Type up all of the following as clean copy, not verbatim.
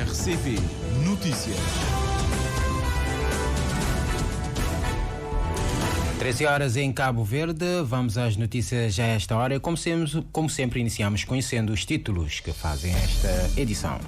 RCP Notícias. 13 horas em Cabo Verde, vamos às notícias a esta hora. Como sempre, iniciamos conhecendo os títulos que fazem esta edição.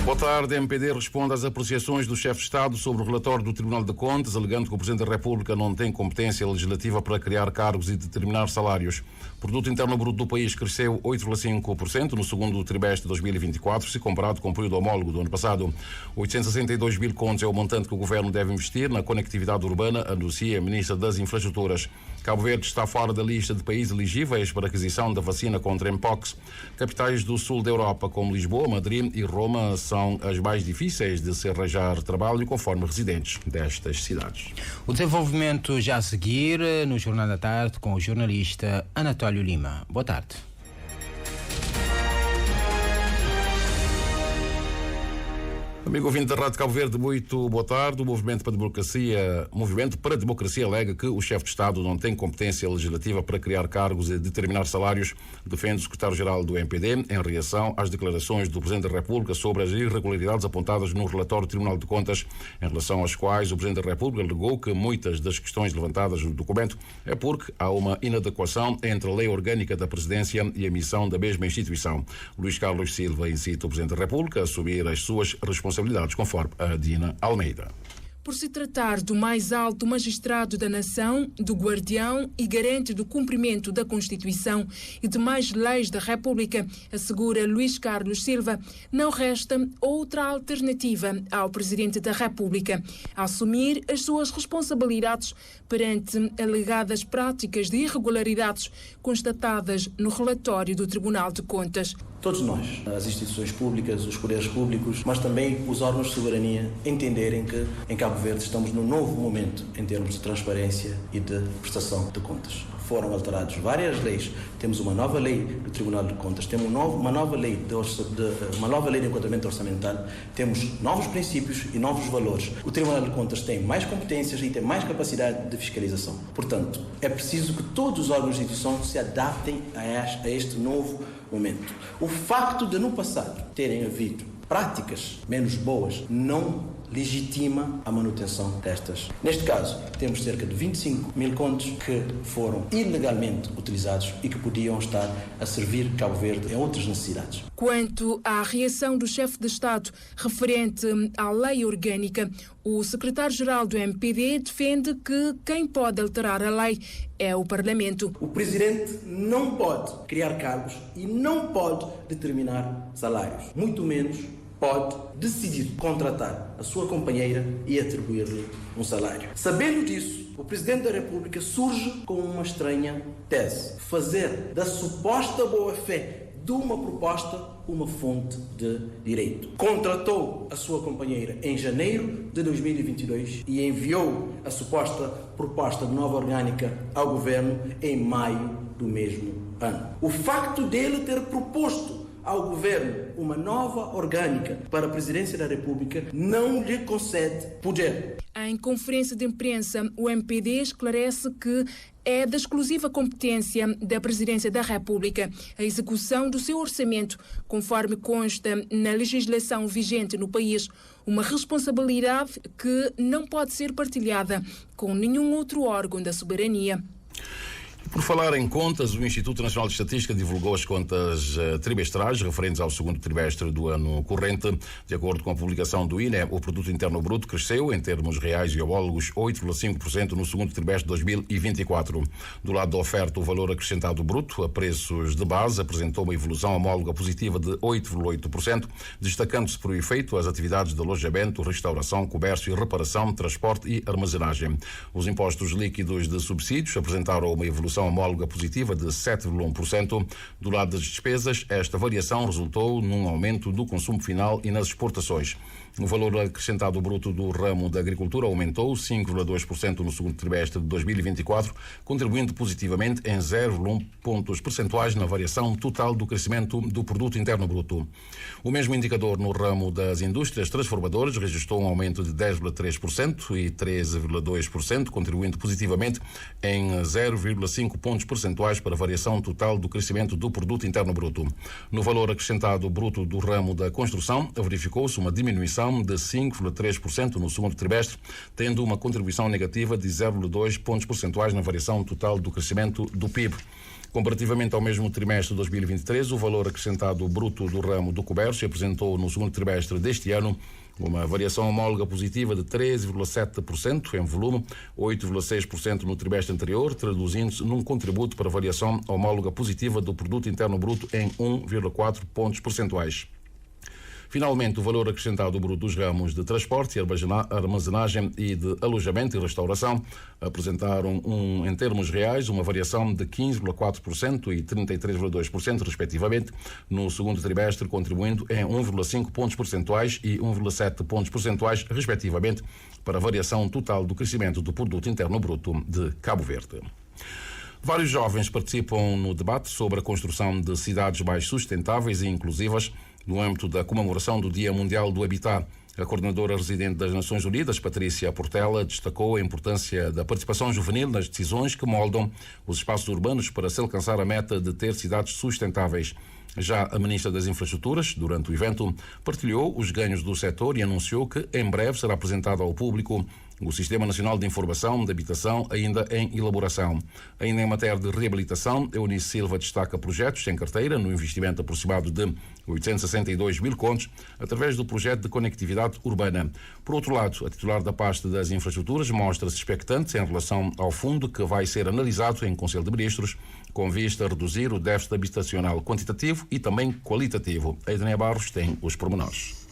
Boa tarde. A MPD responde às apreciações do chefe de Estado sobre o relatório do Tribunal de Contas, alegando que o Presidente da República não tem competência legislativa para criar cargos e determinar salários. O Produto Interno Bruto do país cresceu 8,5% no segundo trimestre de 2024, se comparado com o período homólogo do ano passado. 862 mil contos é o montante que o Governo deve investir na conectividade urbana, anuncia a Ministra das Infraestruturas. Cabo Verde está fora da lista de países elegíveis para aquisição da vacina contra Mpox. Capitais do sul da Europa, como Lisboa, Madrid e Roma, são as mais difíceis de se arranjar trabalho, conforme residentes destas cidades. O desenvolvimento já a seguir no Jornal da Tarde com o jornalista Anatólio Lima. Boa tarde. Amigo ouvinte da Rádio Cabo Verde, muito boa tarde. O Movimento para a Democracia alega que o chefe de Estado não tem competência legislativa para criar cargos e determinar salários, defende o secretário-geral do MPD, em reação às declarações do Presidente da República sobre as irregularidades apontadas no relatório do Tribunal de Contas, em relação às quais o Presidente da República alegou que muitas das questões levantadas no documento é porque há uma inadequação entre a lei orgânica da Presidência e a missão da mesma instituição. Luís Carlos Silva incita o Presidente da República a assumir as suas responsabilidades, conforme a Dina Almeida. Por se tratar do mais alto magistrado da nação, do guardião e garante do cumprimento da Constituição e demais leis da República, assegura Luís Carlos Silva, não resta outra alternativa ao Presidente da República: assumir as suas responsabilidades perante alegadas práticas de irregularidades constatadas no relatório do Tribunal de Contas. Todos nós, as instituições públicas, os poderes públicos, mas também os órgãos de soberania, entenderem que em Cabo Verde estamos num novo momento em termos de transparência e de prestação de contas. Foram alteradas várias leis. Temos uma nova lei do Tribunal de Contas, temos uma nova lei de enquadramento orçamental, temos novos princípios e novos valores. O Tribunal de Contas tem mais competências e tem mais capacidade de fiscalização. Portanto, é preciso que todos os órgãos de instituição se adaptem a este novo momento. O facto de no passado terem havido práticas menos boas não legitima a manutenção destas. Neste caso, temos cerca de 25 mil contos que foram ilegalmente utilizados e que podiam estar a servir Cabo Verde em outras necessidades. Quanto à reação do chefe de Estado referente à lei orgânica, o secretário-geral do MPD defende que quem pode alterar a lei é o Parlamento. O Presidente não pode criar cargos e não pode determinar salários, muito menos pode decidir contratar a sua companheira e atribuir-lhe um salário. Sabendo disso, o Presidente da República surge com uma estranha tese: fazer da suposta boa-fé de uma proposta uma fonte de direito. Contratou a sua companheira em janeiro de 2022 e enviou a suposta proposta de nova orgânica ao Governo em maio do mesmo ano. O facto dele ter proposto ao Governo uma nova orgânica para a Presidência da República não lhe concede poder. Em conferência de imprensa, o MPD esclarece que é da exclusiva competência da Presidência da República a execução do seu orçamento, conforme consta na legislação vigente no país, uma responsabilidade que não pode ser partilhada com nenhum outro órgão da soberania. Por falar em contas, o Instituto Nacional de Estatística divulgou as contas trimestrais referentes ao segundo trimestre do ano corrente. De acordo com a publicação do INE, o Produto Interno Bruto cresceu, em termos reais e homólogos, 8,5% no segundo trimestre de 2024. Do lado da oferta, o valor acrescentado bruto a preços de base apresentou uma evolução homóloga positiva de 8,8%, destacando-se por efeito as atividades de alojamento, restauração, comércio, reparação, transporte e armazenagem. Os impostos líquidos de subsídios apresentaram uma evolução homóloga positiva de 7,1%. Do lado das despesas, esta variação resultou num aumento do consumo final e nas exportações. O valor acrescentado bruto do ramo da agricultura aumentou 5,2% no segundo trimestre de 2024, contribuindo positivamente em 0,1 pontos percentuais na variação total do crescimento do produto interno bruto. O mesmo indicador no ramo das indústrias transformadoras registrou um aumento de 10,3% e 13,2%, contribuindo positivamente em 0,5 pontos percentuais para a variação total do crescimento do produto interno bruto. No valor acrescentado bruto do ramo da construção, verificou-se uma diminuição de 5,3% no segundo trimestre, tendo uma contribuição negativa de 0,2 pontos percentuais na variação total do crescimento do PIB. Comparativamente ao mesmo trimestre de 2023, o valor acrescentado bruto do ramo do comércio apresentou no segundo trimestre deste ano uma variação homóloga positiva de 13,7% em volume, 8,6% no trimestre anterior, traduzindo-se num contributo para a variação homóloga positiva do produto interno bruto em 1,4 pontos percentuais. Finalmente, o valor acrescentado bruto dos ramos de transporte, armazenagem e de alojamento e restauração apresentaram, em termos reais, uma variação de 15,4% e 33,2%, respectivamente, no segundo trimestre, contribuindo em 1,5 pontos percentuais e 1,7 pontos percentuais, respectivamente, para a variação total do crescimento do produto interno bruto de Cabo Verde. Vários jovens participam no debate sobre a construção de cidades mais sustentáveis e inclusivas no âmbito da comemoração do Dia Mundial do Habitat. A coordenadora residente das Nações Unidas, Patrícia Portela, destacou a importância da participação juvenil nas decisões que moldam os espaços urbanos para se alcançar a meta de ter cidades sustentáveis. Já a Ministra das Infraestruturas, durante o evento, partilhou os ganhos do setor e anunciou que em breve será apresentado ao público o Sistema Nacional de Informação de Habitação, ainda em elaboração. Ainda em matéria de reabilitação, Eunice Silva destaca projetos em carteira no investimento aproximado de 862 mil contos, através do projeto de conectividade urbana. Por outro lado, a titular da pasta das infraestruturas mostra-se expectante em relação ao fundo que vai ser analisado em Conselho de Ministros, com vista a reduzir o déficit habitacional quantitativo e também qualitativo. A Ednei Barros tem os pormenores.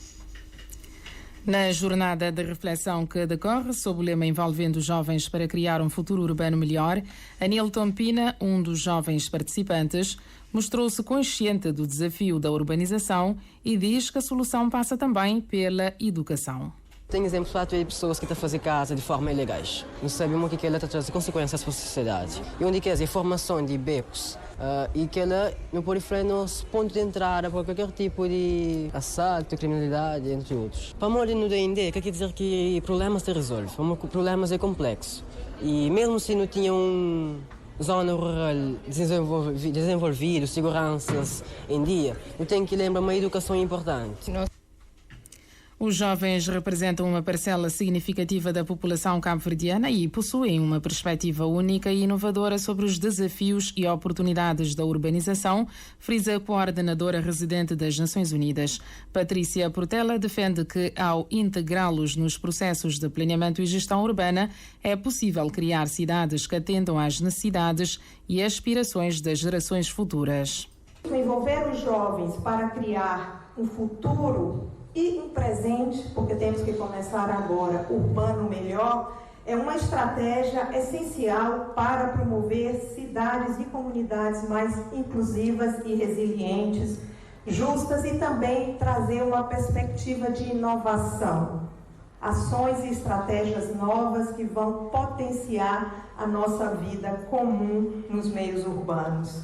Na jornada de reflexão que decorre sob o lema envolvendo jovens para criar um futuro urbano melhor, Anilton Pina, um dos jovens participantes, mostrou-se consciente do desafio da urbanização e diz que a solução passa também pela educação. Tem exemplos de pessoas que estão a fazer casa de forma ilegais. Não sabemos o que ela está trazendo consequências para a sociedade. E onde que é a informação de becos e que ela não pode frear nosso ponto de entrada para qualquer tipo de assalto, criminalidade, entre outros. Para morrer no DND, quer dizer que problemas se resolvem, problemas é complexo. E mesmo se não tinha zona rural desenvolvida, seguranças em dia, eu tenho que lembrar uma educação importante. Os jovens representam uma parcela significativa da população cabo-verdiana e possuem uma perspectiva única e inovadora sobre os desafios e oportunidades da urbanização, frisa a coordenadora residente das Nações Unidas. Patrícia Portela defende que, ao integrá-los nos processos de planeamento e gestão urbana, é possível criar cidades que atendam às necessidades e aspirações das gerações futuras. Envolver os jovens para criar um futuro e um presente, porque temos que começar agora, urbano melhor, é uma estratégia essencial para promover cidades e comunidades mais inclusivas e resilientes, justas e também trazer uma perspectiva de inovação. Ações e estratégias novas que vão potenciar a nossa vida comum nos meios urbanos.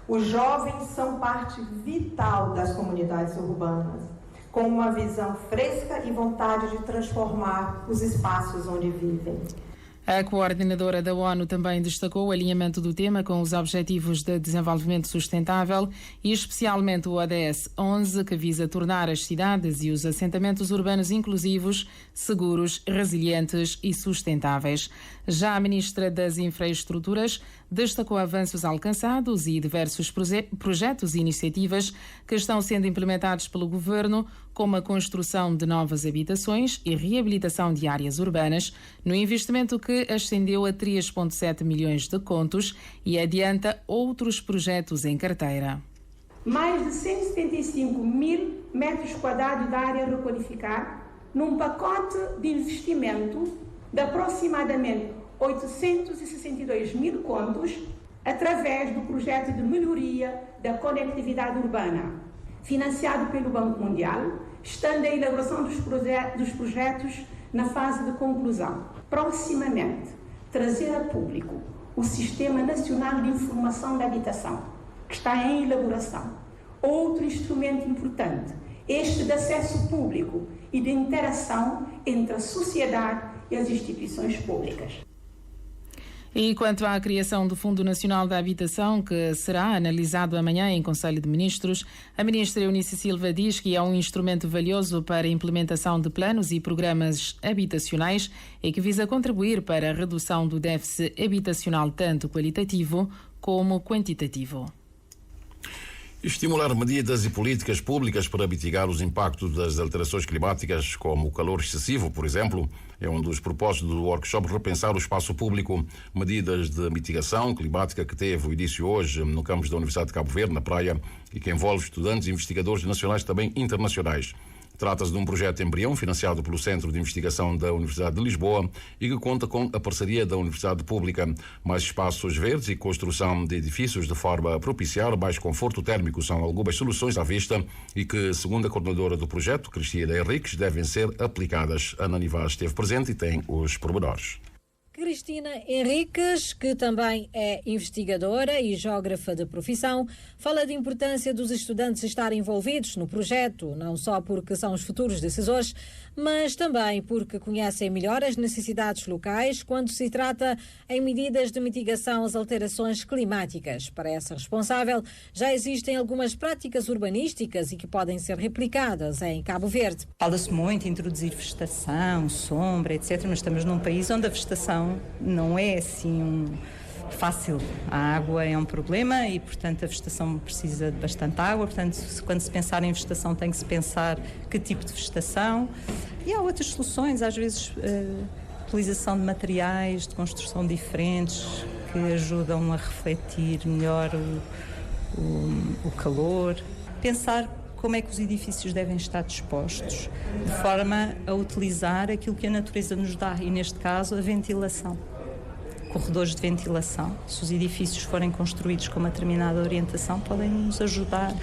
Os jovens são parte vital das comunidades urbanas, com uma visão fresca e vontade de transformar os espaços onde vivem. A coordenadora da ONU também destacou o alinhamento do tema com os Objetivos de Desenvolvimento Sustentável e especialmente o ODS 11, que visa tornar as cidades e os assentamentos urbanos inclusivos, seguros, resilientes e sustentáveis. Já a Ministra das Infraestruturas destacou avanços alcançados e diversos projetos e iniciativas que estão sendo implementados pelo Governo, como a construção de novas habitações e reabilitação de áreas urbanas, no investimento que ascendeu a 3,7 milhões de contos e adianta outros projetos em carteira. Mais de 175 mil metros quadrados de área a requalificar, num pacote de investimento de aproximadamente 862 mil contos, através do projeto de melhoria da conectividade urbana, financiado pelo Banco Mundial, estando a elaboração dos projetos na fase de conclusão. Proximamente, trazer a público o Sistema Nacional de Informação da Habitação, que está em elaboração. Outro instrumento importante, este de acesso público e de interação entre a sociedade e as instituições públicas. E quanto à criação do Fundo Nacional da Habitação, que será analisado amanhã em Conselho de Ministros, a ministra Eunice Silva diz que é um instrumento valioso para a implementação de planos e programas habitacionais e que visa contribuir para a redução do déficit habitacional tanto qualitativo como quantitativo. Estimular medidas e políticas públicas para mitigar os impactos das alterações climáticas, como o calor excessivo, por exemplo, é um dos propósitos do workshop Repensar o Espaço Público. Medidas de mitigação climática que teve o início hoje no campus da Universidade de Cabo Verde, na praia, e que envolve estudantes e investigadores nacionais e também internacionais. Trata-se de um projeto embrião financiado pelo Centro de Investigação da Universidade de Lisboa e que conta com a parceria da Universidade Pública. Mais espaços verdes e construção de edifícios de forma a propiciar mais conforto térmico são algumas soluções à vista e que, segundo a coordenadora do projeto, Cristina Henriques, devem ser aplicadas. Ana Nivaz esteve presente e tem os pormenores. Cristina Henriques, que também é investigadora e geógrafa de profissão, fala da importância dos estudantes estarem envolvidos no projeto, não só porque são os futuros decisores, mas também porque conhecem melhor as necessidades locais quando se trata em medidas de mitigação às alterações climáticas. Para essa responsável, já existem algumas práticas urbanísticas e que podem ser replicadas em Cabo Verde. Fala-se muito em introduzir vegetação, sombra, etc., mas estamos num país onde a vegetação não é assim fácil. A água é um problema e, portanto, a vegetação precisa de bastante água. Portanto, quando se pensar em vegetação, tem que se pensar que tipo de vegetação. E há outras soluções, às vezes, utilização de materiais de construção diferentes que ajudam a refletir melhor o calor. Pensar como é que os edifícios devem estar dispostos, de forma a utilizar aquilo que a natureza nos dá, e neste caso a ventilação. Corredores de ventilação, se os edifícios forem construídos com uma determinada orientação, podem nos ajudar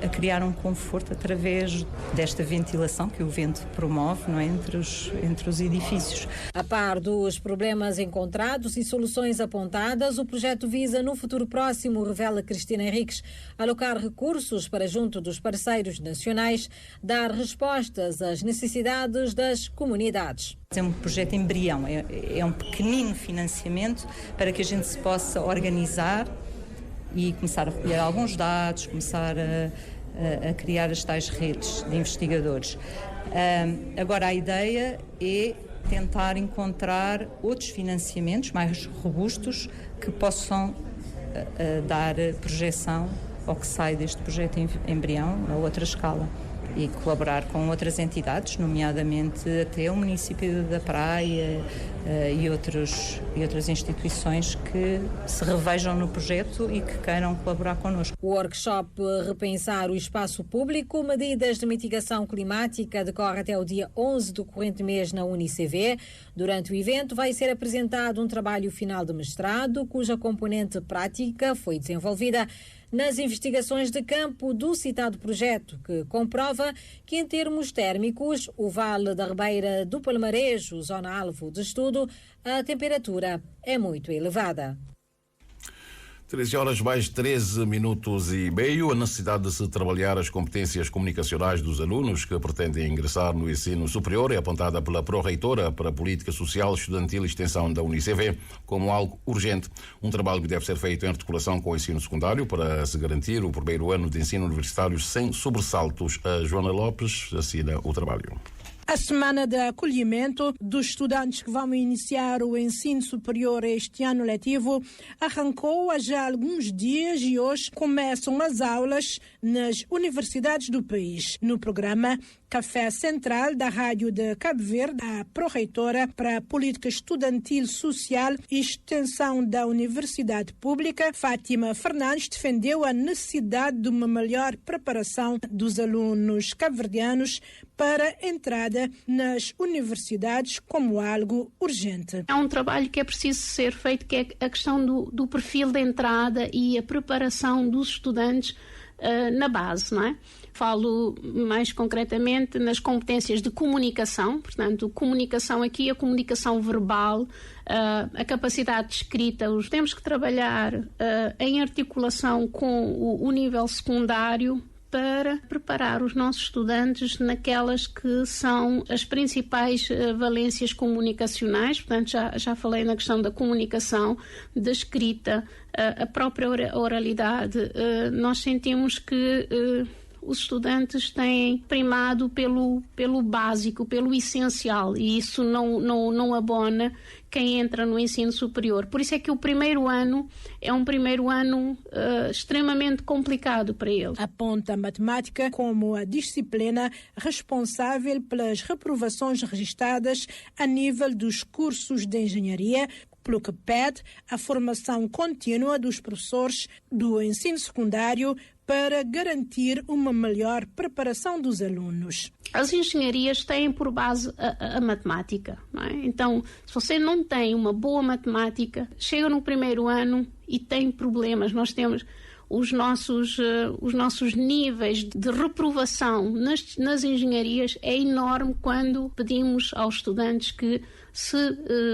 a criar um conforto através desta ventilação que o vento promove, não é? entre os edifícios. A par dos problemas encontrados e soluções apontadas, o projeto visa, no futuro próximo, revela Cristina Henriques, alocar recursos para, junto dos parceiros nacionais, dar respostas às necessidades das comunidades. É um projeto embrião, é um pequenino financiamento para que a gente se possa organizar e começar a recolher alguns dados, começar a criar as tais redes de investigadores. Agora, a ideia é tentar encontrar outros financiamentos mais robustos que possam dar projeção ao que sai deste projeto embrião a outra escala e colaborar com outras entidades, nomeadamente até o município da Praia e outras instituições que se revejam no projeto e que queiram colaborar connosco. O workshop Repensar o Espaço Público, medidas de mitigação climática, decorre até o dia 11 do corrente mês na UniCV. Durante o evento vai ser apresentado um trabalho final de mestrado, cuja componente prática foi desenvolvida nas investigações de campo do citado projeto, que comprova que, em termos térmicos, o Vale da Ribeira do Palmarejo, zona-alvo de estudo, a temperatura é muito elevada. 13 horas mais 13 minutos e meio. A necessidade de se trabalhar as competências comunicacionais dos alunos que pretendem ingressar no ensino superior é apontada pela Pró-Reitora para a Política Social, Estudantil e Extensão da UniCV como algo urgente. Um trabalho que deve ser feito em articulação com o ensino secundário para se garantir o primeiro ano de ensino universitário sem sobressaltos. A Joana Lopes assina o trabalho. A semana de acolhimento dos estudantes que vão iniciar o ensino superior este ano letivo arrancou há já alguns dias e hoje começam as aulas nas universidades do país. No programa Café Central da Rádio de Cabo Verde, a Pró-Reitora para a Política Estudantil, Social e Extensão da Universidade Pública, Fátima Fernandes, defendeu a necessidade de uma melhor preparação dos alunos cabo-verdianos para a entrada nas universidades como algo urgente. Há um trabalho que é preciso ser feito, que é a questão do perfil de entrada e a preparação dos estudantes na base, não é? Falo mais concretamente nas competências de comunicação, portanto, comunicação aqui, a comunicação verbal, a capacidade de escrita. Temos que trabalhar em articulação com o nível secundário para preparar os nossos estudantes naquelas que são as principais valências comunicacionais. Portanto, já falei na questão da comunicação, da escrita, a própria oralidade. Nós sentimos que os estudantes têm primado pelo básico, pelo essencial, e isso não abona quem entra no ensino superior. Por isso é que o primeiro ano é um primeiro ano extremamente complicado para eles. Aponta a matemática como a disciplina responsável pelas reprovações registradas a nível dos cursos de engenharia, pelo que pede a formação contínua dos professores do ensino secundário para garantir uma melhor preparação dos alunos. As engenharias têm por base a matemática, não é? Então, se você não tem uma boa matemática, chega no primeiro ano e tem problemas. Nós temos os nossos níveis de reprovação nas engenharias é enorme quando pedimos aos estudantes que se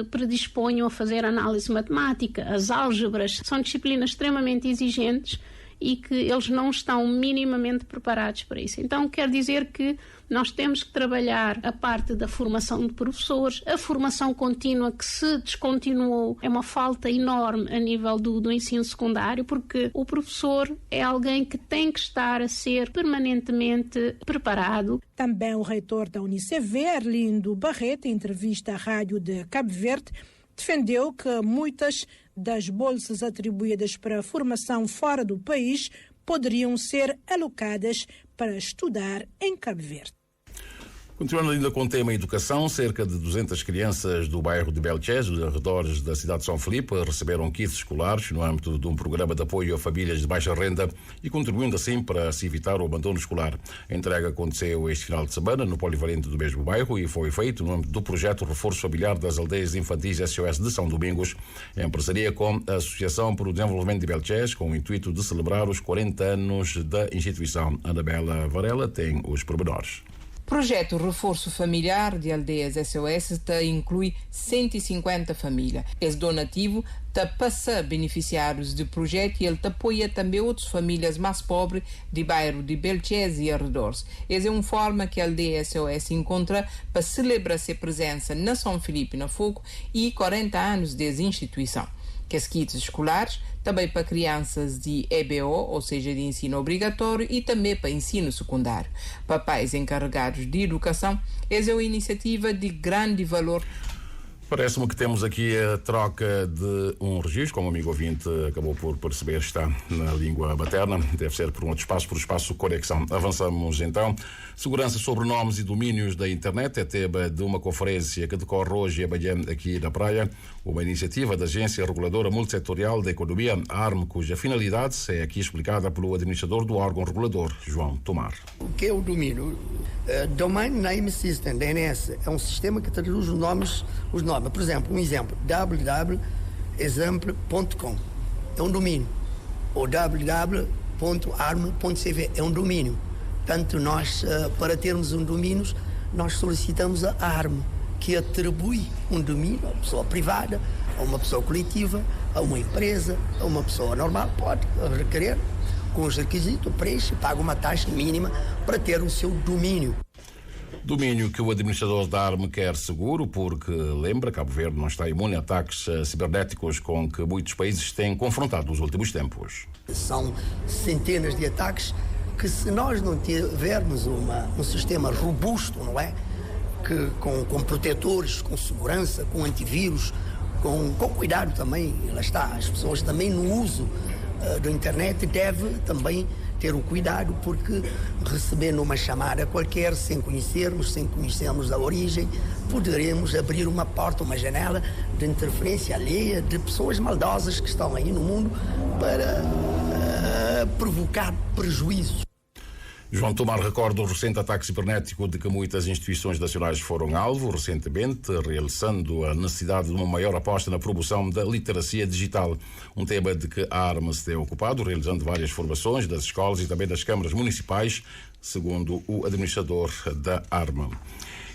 predisponham a fazer análise matemática. As álgebras são disciplinas extremamente exigentes e que eles não estão minimamente preparados para isso. Então, quer dizer que nós temos que trabalhar a parte da formação de professores, a formação contínua que se descontinuou, é uma falta enorme a nível do ensino secundário, porque o professor é alguém que tem que estar a ser permanentemente preparado. Também o reitor da UniCV, Arlindo Barreto, em entrevista à rádio de Cabo Verde, defendeu que muitas das bolsas atribuídas para a formação fora do país poderiam ser alocadas para estudar em Cabo Verde. Continuando ainda com o tema educação, cerca de 200 crianças do bairro de Belchés, dos arredores da cidade de São Filipe, receberam kits escolares no âmbito de um programa de apoio a famílias de baixa renda e contribuindo assim para se evitar o abandono escolar. A entrega aconteceu este final de semana no polivalente do mesmo bairro e foi feito no âmbito do projeto Reforço Familiar das Aldeias Infantis SOS de São Domingos, em parceria com a Associação para o Desenvolvimento de Belchés, com o intuito de celebrar os 40 anos da instituição. Anabela Varela tem os pormenores. O projeto Reforço Familiar de Aldeias SOS inclui 150 famílias. Esse donativo passa beneficiários do projeto e ele apoia também outras famílias mais pobres de bairro de Belchés e arredores. Essa é uma forma que a Aldeia SOS encontra para celebrar sua presença na São Filipe na Fogo e 40 anos dessa instituição. Que as kits escolares também para crianças de EBO, ou seja, de ensino obrigatório, e também para ensino secundário. Para pais encarregados de educação, essa é uma iniciativa de grande valor. Parece-me que temos aqui a troca de um registro, como o amigo ouvinte acabou por perceber, está na língua materna, deve ser por espaço conexão. Avançamos então. Segurança sobre nomes e domínios da internet é tema de uma conferência que decorre hoje amanhã aqui na Praia, uma iniciativa da Agência Reguladora Multissetorial da Economia, ARM, cuja finalidade é aqui explicada pelo administrador do órgão regulador, João Tomar. O que é o domínio? Domain Name System, DNS, é um sistema que traduz os nomes. Por exemplo, www.example.com é um domínio, ou www.arm.cv é um domínio. Portanto, nós, para termos um domínio, nós solicitamos a ARM, que atribui um domínio a uma pessoa privada, a uma pessoa coletiva, a uma empresa, a uma pessoa normal, pode requerer, com os requisitos, preenche, paga uma taxa mínima para ter o seu domínio. Domínio que o administrador da ARM quer seguro, porque, lembra, Cabo Verde não está imune a ataques cibernéticos com que muitos países têm confrontado nos últimos tempos. São centenas de ataques que, se nós não tivermos um sistema robusto, não é? Que, com protetores, com segurança, com antivírus, com cuidado também, lá está, as pessoas também no uso da internet devem também ter o cuidado, porque recebendo uma chamada qualquer, sem conhecermos a origem, poderemos abrir uma porta, uma janela de interferência alheia de pessoas maldosas que estão aí no mundo para provocar prejuízos. João Tomar recorda o recente ataque cibernético de que muitas instituições nacionais foram alvo recentemente, realçando a necessidade de uma maior aposta na promoção da literacia digital, um tema de que a ARMA se tem ocupado, realizando várias formações das escolas e também das câmaras municipais, segundo o administrador da ARMA.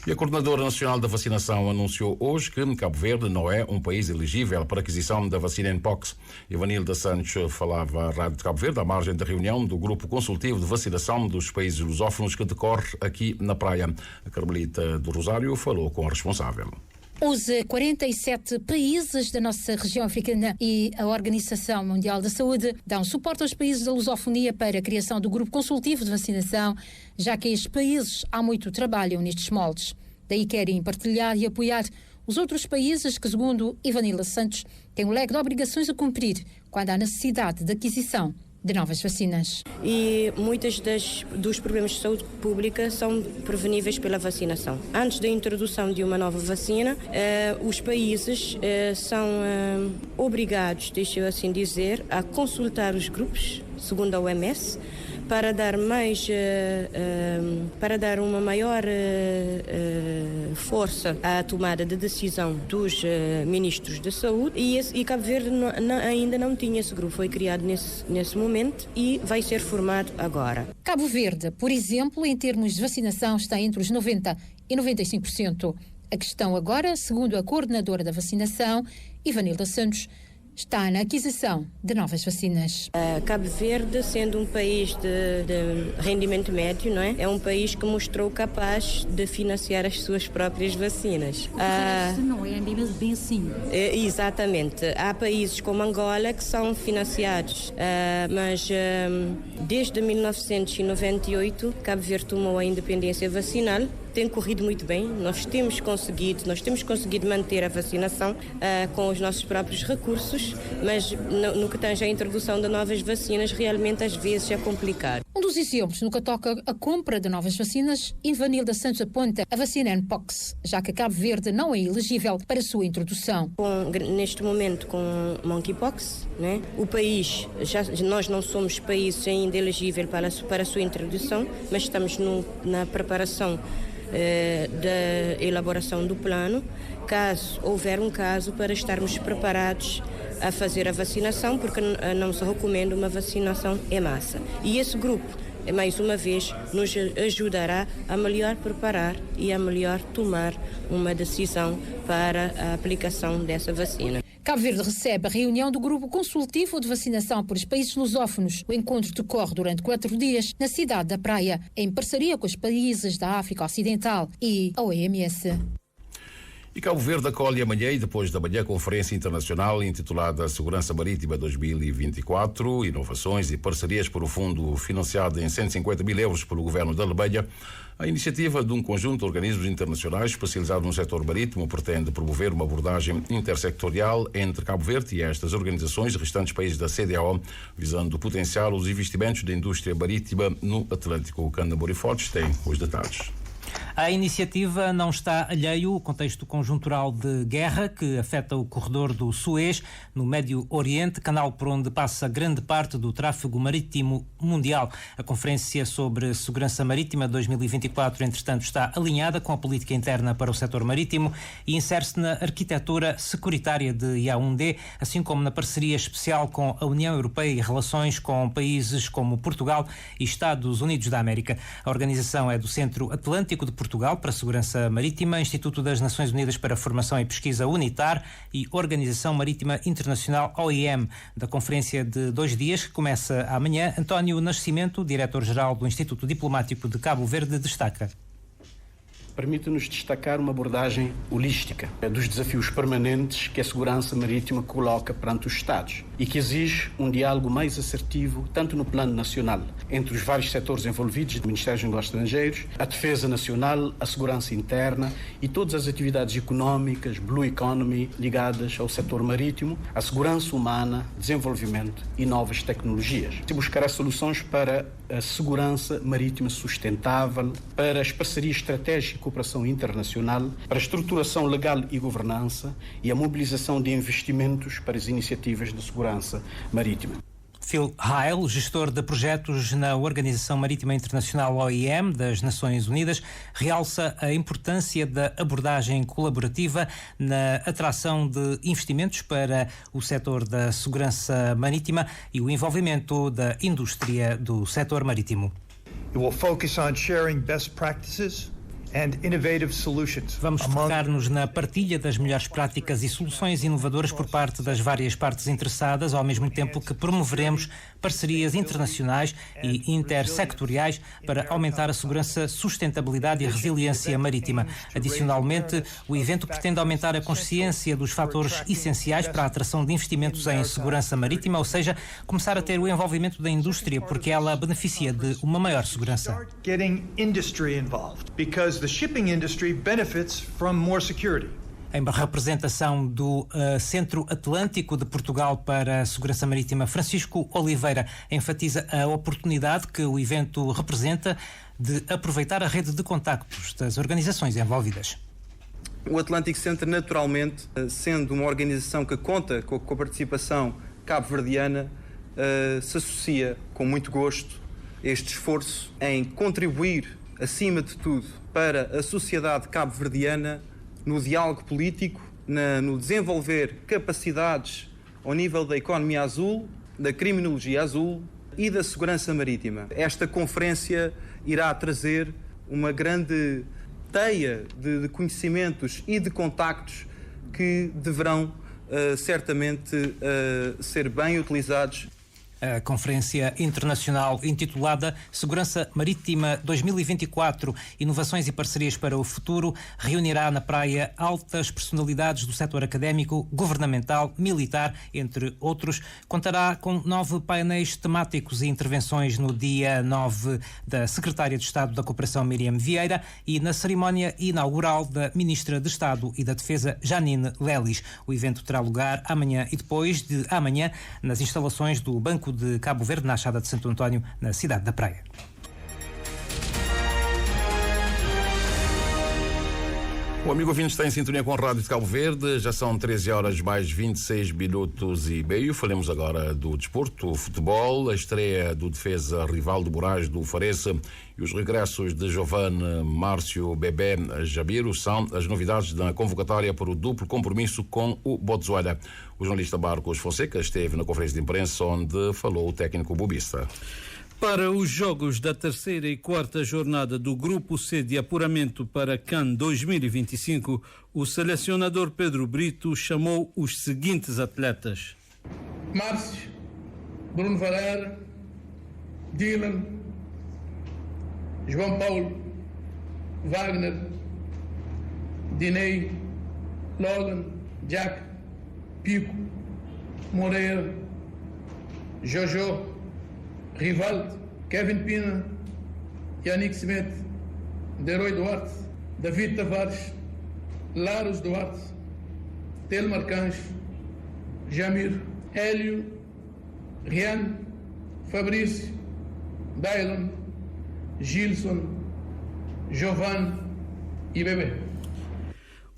E a Coordenadora Nacional da Vacinação anunciou hoje que Cabo Verde não é um país elegível para aquisição da vacina Mpox. Ivanilda Santos falava à Rádio de Cabo Verde à margem da reunião do Grupo Consultivo de Vacinação dos Países Lusófonos que decorre aqui na praia. A Carmelita do Rosário falou com a responsável. Os 47 países da nossa região africana e a Organização Mundial da Saúde dão suporte aos países da lusofonia para a criação do grupo consultivo de vacinação, já que estes países há muito trabalham nestes moldes. Daí querem partilhar e apoiar os outros países que, segundo Ivanilda Santos, têm um leque de obrigações a cumprir quando há necessidade de aquisição de novas vacinas. E muitos dos problemas de saúde pública são preveníveis pela vacinação. Antes da introdução de uma nova vacina, os países são obrigados, deixa eu assim dizer, a consultar os grupos, segundo a OMS, para dar uma maior força à tomada de decisão dos ministros da saúde e Cabo Verde ainda não tinha esse grupo, foi criado nesse momento e vai ser formado agora. Cabo Verde, por exemplo, em termos de vacinação está entre os 90% e 95%. A questão agora, segundo a coordenadora da vacinação, Ivanilda Santos, está na aquisição de novas vacinas. Cabo Verde, sendo um país de rendimento médio, não é? É um país que mostrou capaz de financiar as suas próprias vacinas. Não é bem assim. Exatamente. Há países como Angola que são financiados, mas desde 1998 Cabo Verde tomou a independência vacinal. Tem corrido muito bem, nós temos conseguido manter a vacinação com os nossos próprios recursos, mas no que tange à introdução de novas vacinas, realmente às vezes é complicado. Um dos exemplos no que toca a compra de novas vacinas, Ivanilda Santos aponta a vacina Mpox, já que Cabo Verde não é elegível para a sua introdução. Neste momento com Monkeypox, né? O país, nós não somos país ainda elegível para a sua introdução, mas estamos na preparação da elaboração do plano, caso houver um caso, para estarmos preparados a fazer a vacinação, porque não se recomenda uma vacinação em massa. E esse grupo, mais uma vez, nos ajudará a melhor preparar e a melhor tomar uma decisão para a aplicação dessa vacina. Cabo Verde recebe a reunião do Grupo Consultivo de Vacinação por os Países Lusófonos. O encontro decorre durante 4 dias na cidade da Praia, em parceria com os países da África Ocidental e a OMS. E Cabo Verde acolhe amanhã e depois da manhã a Conferência Internacional intitulada Segurança Marítima 2024, Inovações e Parcerias por um fundo financiado em 150 mil euros pelo Governo da Alemanha. A iniciativa de um conjunto de organismos internacionais especializados no setor marítimo pretende promover uma abordagem intersectorial entre Cabo Verde e estas organizações e restantes países da CEDEAO, visando potenciar os investimentos da indústria marítima no Atlântico. Canda Morifortes tem os detalhes. A iniciativa não está alheio ao contexto conjuntural de guerra que afeta o corredor do Suez, no Médio Oriente, canal por onde passa grande parte do tráfego marítimo mundial. A Conferência sobre Segurança Marítima 2024, entretanto, está alinhada com a política interna para o setor marítimo e insere-se na arquitetura securitária de Yaoundé, assim como na parceria especial com a União Europeia e relações com países como Portugal e Estados Unidos da América. A organização é do Centro Atlântico de Portugal para a Segurança Marítima, Instituto das Nações Unidas para a Formação e Pesquisa UNITAR e Organização Marítima Internacional OIM. Da conferência de 2 dias, que começa amanhã, António Nascimento, diretor-geral do Instituto Diplomático de Cabo Verde, destaca. Permite-nos destacar uma abordagem holística dos desafios permanentes que a segurança marítima coloca perante os Estados e que exige um diálogo mais assertivo, tanto no plano nacional, entre os vários setores envolvidos, do Ministério dos Negócios Estrangeiros, a defesa nacional, a segurança interna e todas as atividades económicas, blue economy, ligadas ao setor marítimo, a segurança humana, desenvolvimento e novas tecnologias. Se buscará soluções para a segurança marítima sustentável, para as parcerias estratégicas e cooperação internacional, para a estruturação legal e governança e a mobilização de investimentos para as iniciativas de segurança marítima. Phil Heil, gestor de projetos na Organização Marítima Internacional OIM das Nações Unidas, realça a importância da abordagem colaborativa na atração de investimentos para o setor da segurança marítima e o envolvimento da indústria do setor marítimo. It will focus on sharing best practices and innovative solutions. Vamos focar-nos na partilha das melhores práticas e soluções inovadoras por parte das várias partes interessadas, ao mesmo tempo que promoveremos parcerias internacionais e intersectoriais para aumentar a segurança, sustentabilidade e resiliência marítima. Adicionalmente, o evento pretende aumentar a consciência dos fatores essenciais para a atração de investimentos em segurança marítima, ou seja, começar a ter o envolvimento da indústria, porque ela beneficia de uma maior segurança. The shipping industry benefits from more security. Em representação do Centro Atlântico de Portugal para a Segurança Marítima, Francisco Oliveira enfatiza a oportunidade que o evento representa de aproveitar a rede de contactos das organizações envolvidas. O Atlantic Center, naturalmente, sendo uma organização que conta com a participação cabo-verdiana, se associa com muito gosto a este esforço em contribuir, acima de tudo, para a sociedade cabo-verdiana no diálogo político, no desenvolver capacidades ao nível da economia azul, da criminologia azul e da segurança marítima. Esta conferência irá trazer uma grande teia de conhecimentos e de contactos que deverão certamente ser bem utilizados. A Conferência Internacional intitulada Segurança Marítima 2024, Inovações e Parcerias para o Futuro, reunirá na praia altas personalidades do setor académico, governamental, militar, entre outros. Contará com 9 painéis temáticos e intervenções no dia 9 da Secretária de Estado da Cooperação, Miriam Vieira, e na cerimónia inaugural da Ministra de Estado e da Defesa, Janine Lelis. O evento terá lugar amanhã e depois de amanhã nas instalações do Banco de Cabo Verde, na Achada de Santo António, na cidade da Praia. O amigo ouvinte está em sintonia com a Rádio de Cabo Verde. Já são 13 horas mais 26 minutos e meio. Falemos agora do desporto, o futebol, a estreia do defesa Rivaldo Moraes do Farense e os regressos de Giovane Márcio Bebé Jabiro são as novidades da convocatória para o duplo compromisso com o Botsuana. O jornalista Marcos Fonseca esteve na conferência de imprensa onde falou o técnico bobista. Para os jogos da terceira e quarta jornada do Grupo C de apuramento para CAN 2025, o selecionador Pedro Brito chamou os seguintes atletas: Márcio, Bruno Varela, Dylan, João Paulo, Wagner, Dinei, Logan, Jack, Pico, Moreira, Jojo, Rivaldo, Kevin Pina, Yannick Smith, Deroy Duarte, David Tavares, Laros Duarte, Telmar Cães, Jamir, Hélio, Rian, Fabrício, Dylan, Gilson, Giovanni e Bebê.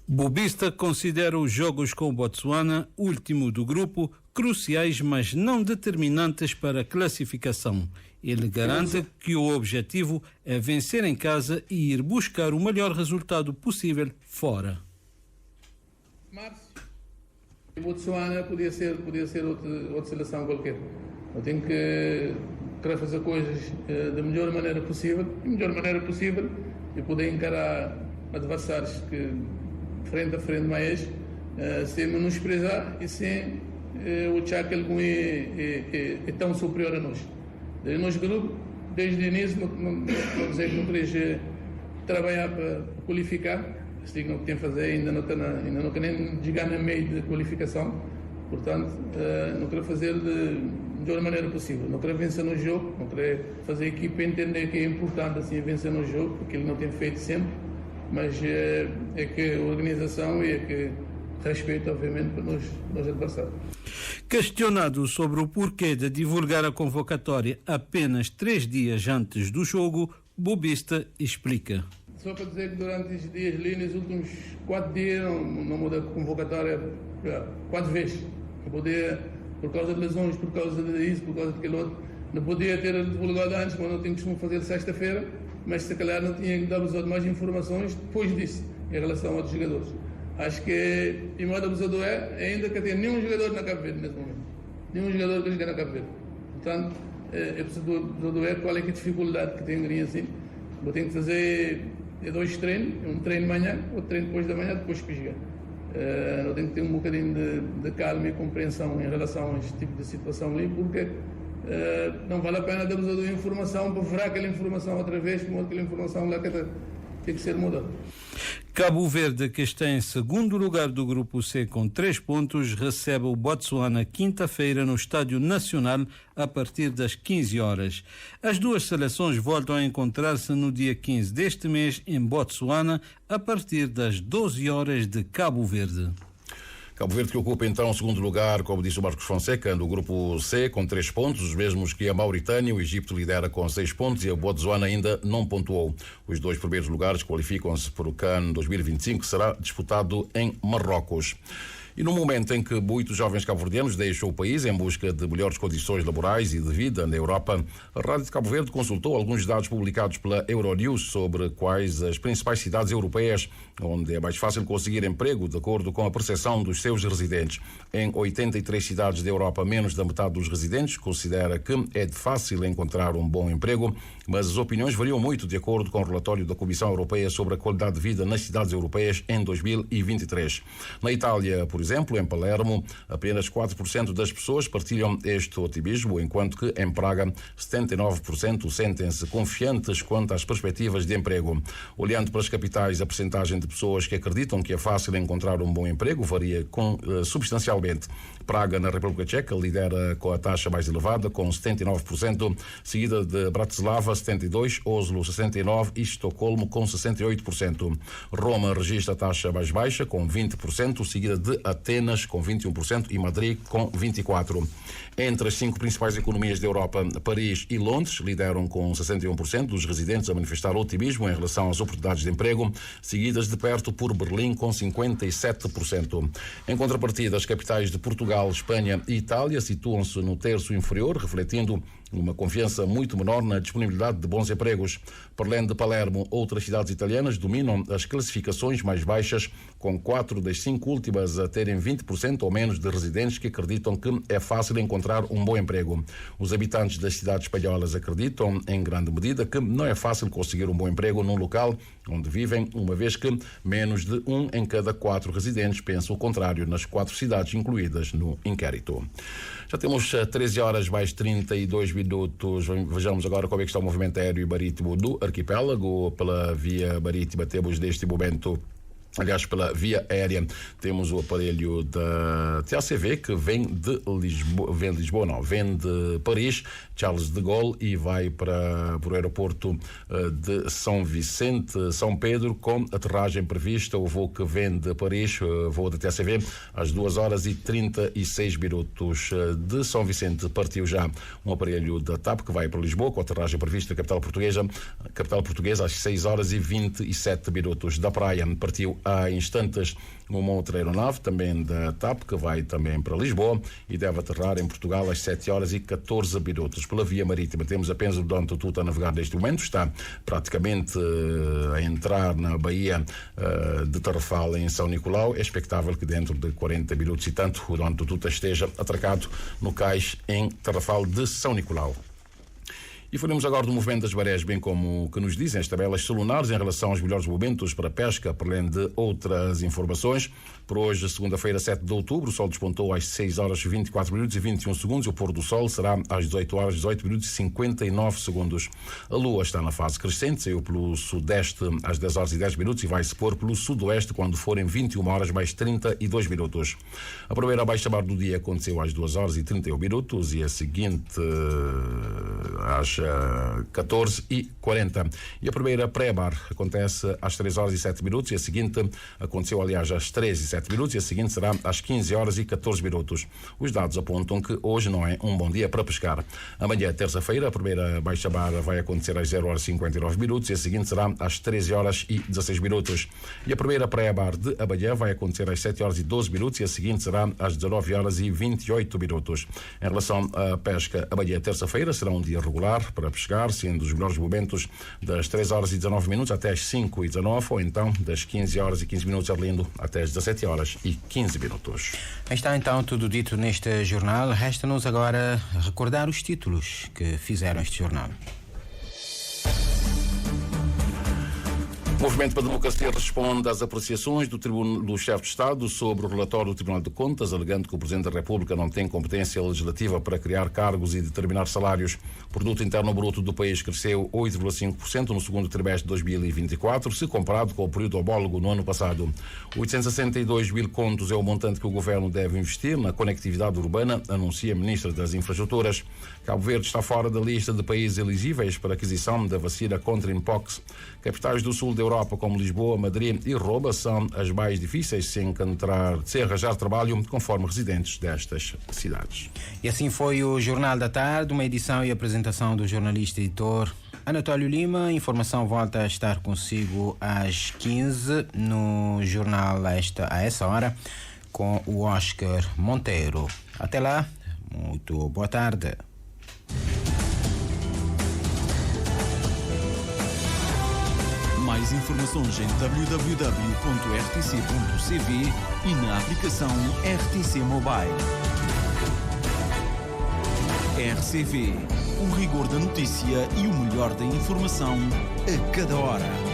Bobista considera os jogos com o Botsuana, último do grupo, cruciais, mas não determinantes para a classificação. Ele garante que o objetivo é vencer em casa e ir buscar o melhor resultado possível fora. Márcio, Botsuana podia ser outra seleção qualquer. Eu tenho que querer fazer coisas da melhor maneira possível e poder encarar adversários que frente a frente mais sem menosprezar e sem achar que algum é tão superior a nós. Desde nosso grupo, desde o início, não dizer que não queria trabalhar para qualificar, assim que não tem que fazer, ainda não quer nem chegar no meio de qualificação, portanto, não quero fazer da melhor maneira possível, não quero vencer no jogo, não quero fazer a equipa entender que é importante assim vencer no jogo, porque ele não tem feito sempre, mas é que a organização e é que respeito, obviamente, para nós adversários. Questionado sobre o porquê de divulgar a convocatória apenas 3 dias antes do jogo, Bobista explica. Só para dizer que durante esses dias ali, nos últimos 4 dias, não mudei a convocatória 4 vezes. Para poder por causa de lesões, por causa disso, por causa daquele outro. Não podia ter divulgado antes, quando eu tinha costume fazer sexta-feira, mas se calhar não tinha dado mais informações depois disso, em relação a outros jogadores. Acho que o maior abusador ainda que tem nenhum jogador na Cabo Verde nesse momento. Nenhum jogador que joga na Cabo Verde. Portanto, é preciso qual é que a dificuldade que tem assim. Eu tenho que fazer 2 treinos, um treino de manhã, outro treino depois da manhã, depois para jogar. Eu tenho que ter um bocadinho de calma e compreensão em relação a este tipo de situação ali, porque não vale a pena darmos a informação para virar aquela informação outra vez, como aquela informação lá que tem que ser mudada. Cabo Verde, que está em segundo lugar do Grupo C com 3 pontos, recebe o Botsuana quinta-feira no Estádio Nacional a partir das 15 horas. As duas seleções voltam a encontrar-se no dia 15 deste mês em Botsuana a partir das 12 horas de Cabo Verde. Cabo Verde que ocupa então o segundo lugar, como disse o Marcos Fonseca, no grupo C, com 3 pontos, os mesmos que a Mauritânia. O Egito lidera com 6 pontos e a Botsuana ainda não pontuou. Os 2 primeiros lugares qualificam-se para o CAN 2025, que será disputado em Marrocos. E no momento em que muitos jovens cabo-verdianos deixam o país em busca de melhores condições laborais e de vida na Europa, a Rádio de Cabo Verde consultou alguns dados publicados pela Euronews sobre quais as principais cidades europeias onde é mais fácil conseguir emprego, de acordo com a percepção dos seus residentes. Em 83 cidades da Europa, menos da metade dos residentes considera que é de fácil encontrar um bom emprego, mas as opiniões variam muito de acordo com o relatório da Comissão Europeia sobre a qualidade de vida nas cidades europeias em 2023. Na Itália, por exemplo, em Palermo, apenas 4% das pessoas partilham este otimismo, enquanto que em Praga 79% sentem-se confiantes quanto às perspectivas de emprego. Olhando para as capitais, a percentagem de pessoas que acreditam que é fácil encontrar um bom emprego varia substancialmente. Praga, na República Tcheca, lidera com a taxa mais elevada, com 79%, seguida de Bratislava, 72%, Oslo, 69% e Estocolmo, com 68%. Roma registra a taxa mais baixa, com 20%, seguida de Atenas, com 21%, e Madrid, com 24%. Entre as 5 principais economias da Europa, Paris e Londres lideram com 61% dos residentes a manifestar otimismo em relação às oportunidades de emprego, seguidas de perto por Berlim, com 57%. Em contrapartida, as capitais de Portugal, Espanha e Itália situam-se no terço inferior, refletindo uma confiança muito menor na disponibilidade de bons empregos. Para além de Palermo, outras cidades italianas dominam as classificações mais baixas, com 4 das 5 últimas a terem 20% ou menos de residentes que acreditam que é fácil encontrar um bom emprego. Os habitantes das cidades espanholas acreditam, em grande medida, que não é fácil conseguir um bom emprego num local onde vivem, uma vez que menos de 1 em cada 4 residentes pensam o contrário nas 4 cidades incluídas no inquérito. Já temos 13 horas mais 32 minutos. Vejamos agora como é que está o movimento aéreo e marítimo do arquipélago. Pela via marítima temos neste momento, aliás, pela via aérea, temos o aparelho da TACV que vem de Paris, Charles de Gaulle, e vai para o aeroporto de São Vicente, São Pedro, com aterragem prevista. O voo que vem de Paris, voo da TACV, às 2 horas e 36 minutos. De São Vicente partiu já um aparelho da TAP que vai para Lisboa, com aterragem prevista na capital portuguesa, às 6 horas e 27 minutos. Da praia partiu há instantes uma outra aeronave, também da TAP, que vai também para Lisboa e deve aterrar em Portugal às 7 horas e 14 minutos. Pela via marítima temos apenas o Dom Tutu a navegar neste momento, está praticamente a entrar na baía de Tarrafal, em São Nicolau. É expectável que dentro de 40 minutos e tanto o Dom Tutu esteja atracado no cais em Tarrafal de São Nicolau. E falamos agora do movimento das marés, bem como o que nos dizem as tabelas solunares em relação aos melhores momentos para a pesca, para além de outras informações. Por hoje, segunda-feira, 7 de outubro, o sol despontou às 6 horas 24 minutos e 21 segundos e o pôr do sol será às 18 horas 18 minutos e 59 segundos. A lua está na fase crescente, saiu pelo sudeste às 10 horas e 10 minutos e vai se pôr pelo sudoeste quando forem 21 horas mais 32 minutos. A primeira baixa-mar do dia aconteceu às 2 horas e 31 minutos e a seguinte às às 14h40. E a primeira pré-bar acontece às 3h07 e a seguinte aconteceu, aliás, às 13h07 e a seguinte será às 15h14. Os dados apontam que hoje não é um bom dia para pescar. Amanhã, terça-feira, a primeira baixa bar vai acontecer às 0h59 e a seguinte será às 13h16. E a primeira pré-bar de amanhã vai acontecer às 7h12 e a seguinte será às 19h28. Em relação à pesca, amanhã, terça-feira, será um dia regular para pescar, sendo os melhores momentos das 3h19 até às 5h19, ou então das 15h15 Arlindo até às 17h15. Está então tudo dito neste jornal. Resta-nos agora recordar os títulos que fizeram este jornal. O Movimento para a Democracia responde às apreciações do chefe de Estado sobre o relatório do Tribunal de Contas, alegando que o Presidente da República não tem competência legislativa para criar cargos e determinar salários. O produto interno bruto do país cresceu 8,5% no segundo trimestre de 2024, se comparado com o período homólogo no ano passado. 862 mil contos é o montante que o Governo deve investir na conectividade urbana, anuncia a Ministra das Infraestruturas. Cabo Verde está fora da lista de países elegíveis para aquisição da vacina contra Mpox. Capitais do sul da Europa, como Lisboa, Madrid e Roma, são as mais difíceis de se arranjar trabalho, conforme residentes destas cidades. E assim foi o Jornal da Tarde, uma edição e apresentação do jornalista e editor Anatólio Lima. A informação volta a estar consigo às 15 no jornal a essa hora, com o Oscar Monteiro. Até lá, muito boa tarde. Mais informações em www.rtc.cv e na aplicação RTC Mobile. RCV, o rigor da notícia e o melhor da informação a cada hora.